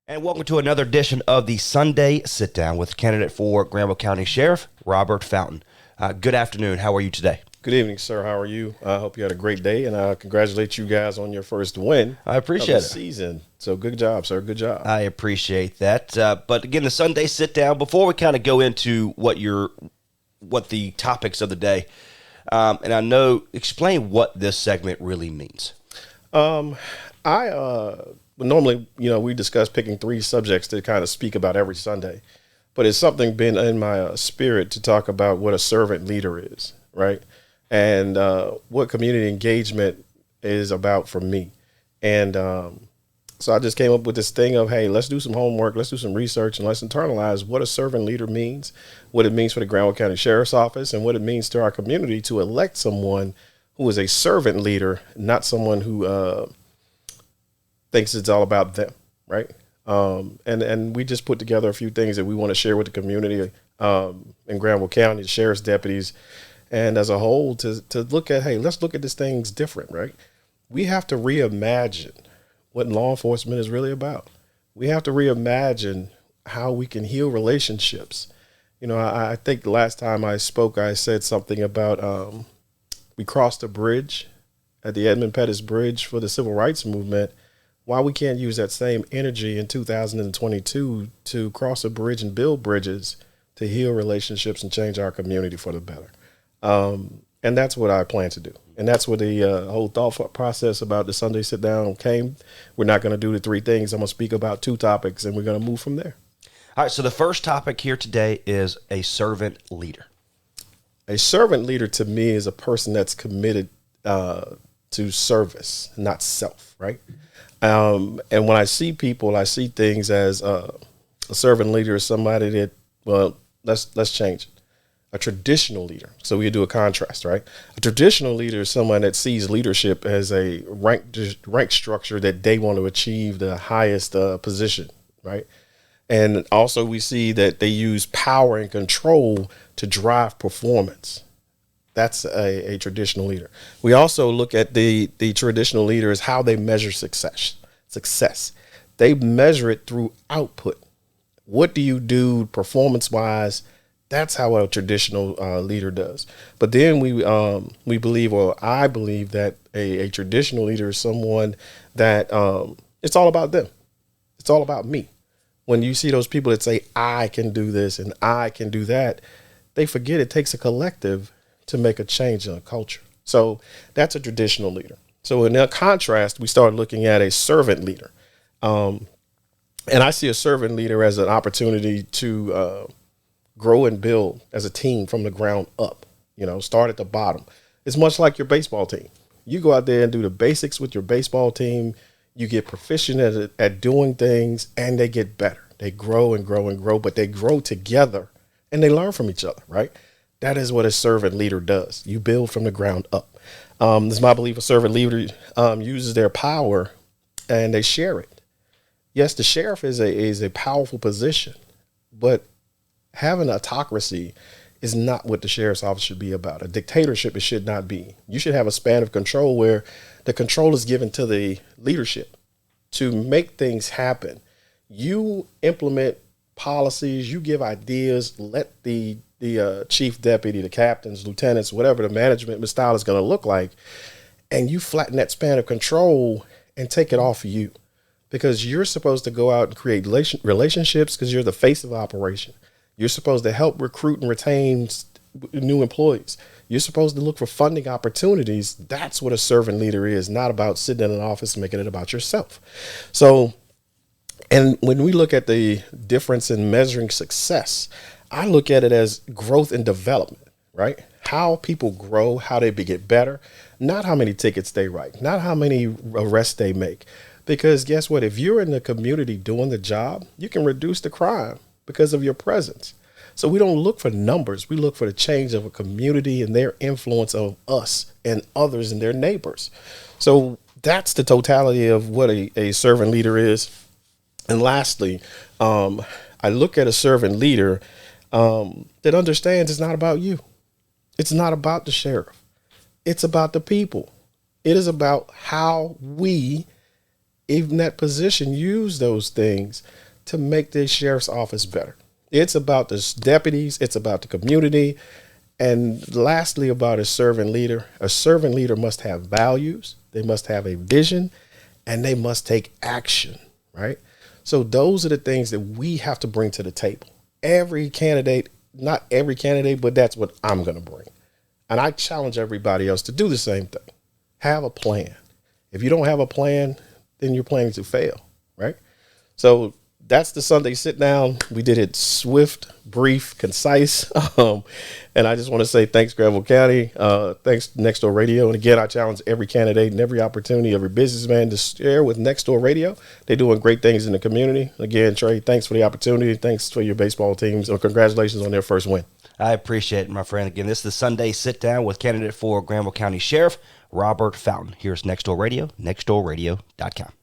And welcome to another edition of the Sunday Sit Down with candidate for Granville County Sheriff, Robert Fountain. Good afternoon. How are you today? Good evening, sir. How are you? I hope you had a great day, and I congratulate you guys on your first win I appreciate of it. the season. So good job, sir. Good job. I appreciate that. But again, the Sunday Sit Down, before we kind of go into what the topics of the day, and I know, explain what this segment really means. Normally, we discuss picking three subjects to kind of speak about every Sunday, but it's something been in my spirit to talk about what a servant leader is, right? And what community engagement is about for me. And so I just came up with this thing of, hey, let's do some homework, let's do some research, and let's internalize what a servant leader means, what it means for the Granville County Sheriff's Office, and what it means to our community to elect someone who is a servant leader, not someone who thinks it's all about them, right? And we just put together a few things that we want to share with the community in Granville County, the sheriff's deputies, and as a whole to look at, hey, let's look at this things different, right? We have to reimagine what law enforcement is really about. We have to reimagine how we can heal relationships. I think the last time I spoke, I said something about we crossed a bridge at the Edmund Pettus Bridge for the civil rights movement. Why we can't use that same energy in 2022 to cross a bridge and build bridges to heal relationships and change our community for the better. And that's what I plan to do. And that's where the whole thought process about the Sunday Sit Down came. We're not going to do the three things. I'm going to speak about two topics, and we're going to move from there. All right, so the first topic here today is a servant leader. A servant leader to me is a person that's committed to service, not self, right? And when I see people, I see things as a servant leader is somebody that, well, let's change it. A traditional leader. So we do a contrast, right? A traditional leader is someone that sees leadership as a rank structure that they want to achieve the highest position, right? And also we see that they use power and control to drive performance. That's a traditional leader. We also look at the traditional leader as how they measure success. They measure it through output. What do you do performance-wise? That's how a traditional leader does. But then we believe, or I believe, that a traditional leader is someone that it's all about them. It's all about me. When you see those people that say, I can do this and I can do that, they forget it takes a collective to make a change in a culture. So that's a traditional leader. So in that contrast, we start looking at a servant leader. And I see a servant leader as an opportunity to grow and build as a team from the ground up, start at the bottom. It's much like your baseball team. You go out there and do the basics with your baseball team. You get proficient at doing things, and they get better. They grow and grow and grow, but they grow together and they learn from each other, right? That is what a servant leader does. You build from the ground up. This is my belief. A servant leader uses their power and they share it. Yes, the sheriff is a powerful position, but having an autocracy is not what the sheriff's office should be about. A dictatorship, it should not be. You should have a span of control where the control is given to the leadership to make things happen. You implement policies, you give ideas, let the chief deputy, the captains, lieutenants, whatever the management style is going to look like, and you flatten that span of control and take it off of you, because you're supposed to go out and create relationships because you're the face of operation. You're supposed to help recruit and retain new employees. You're supposed to look for funding opportunities. That's what a servant leader is, not about sitting in an office and making it about yourself. So, and when we look at the difference in measuring success, I look at it as growth and development, right? How people grow, how they get better, not how many tickets they write, not how many arrests they make. Because guess what? If you're in the community doing the job, you can reduce the crime because of your presence. So we don't look for numbers. We look for the change of a community and their influence of us and others and their neighbors. So that's the totality of what a servant leader is. And lastly, I look at a servant leader that understands it's not about you. It's not about the sheriff. It's about the people. It is about how we in that position, use those things to make the sheriff's office better. It's about the deputies. It's about the community. And lastly, about a servant leader must have values. They must have a vision, and they must take action, right? So those are the things that we have to bring to the table. Every candidate, not every candidate, but that's what I'm going to bring. And I challenge everybody else to do the same thing. Have a plan. If you don't have a plan, then you're planning to fail, right? So that's the Sunday sit down. We did it swift, brief, concise. And I just want to say thanks, Granville County. Thanks, Nextdoor Radio. And again, I challenge every candidate and every opportunity, every businessman to share with Nextdoor Radio. They're doing great things in the community. Again, Trey, thanks for the opportunity. Thanks for your baseball teams. And congratulations on their first win. I appreciate it, my friend. Again, this is the Sunday sit down with candidate for Granville County Sheriff, Robert Fountain. Here's Nextdoor Radio, nextdoorradio.com.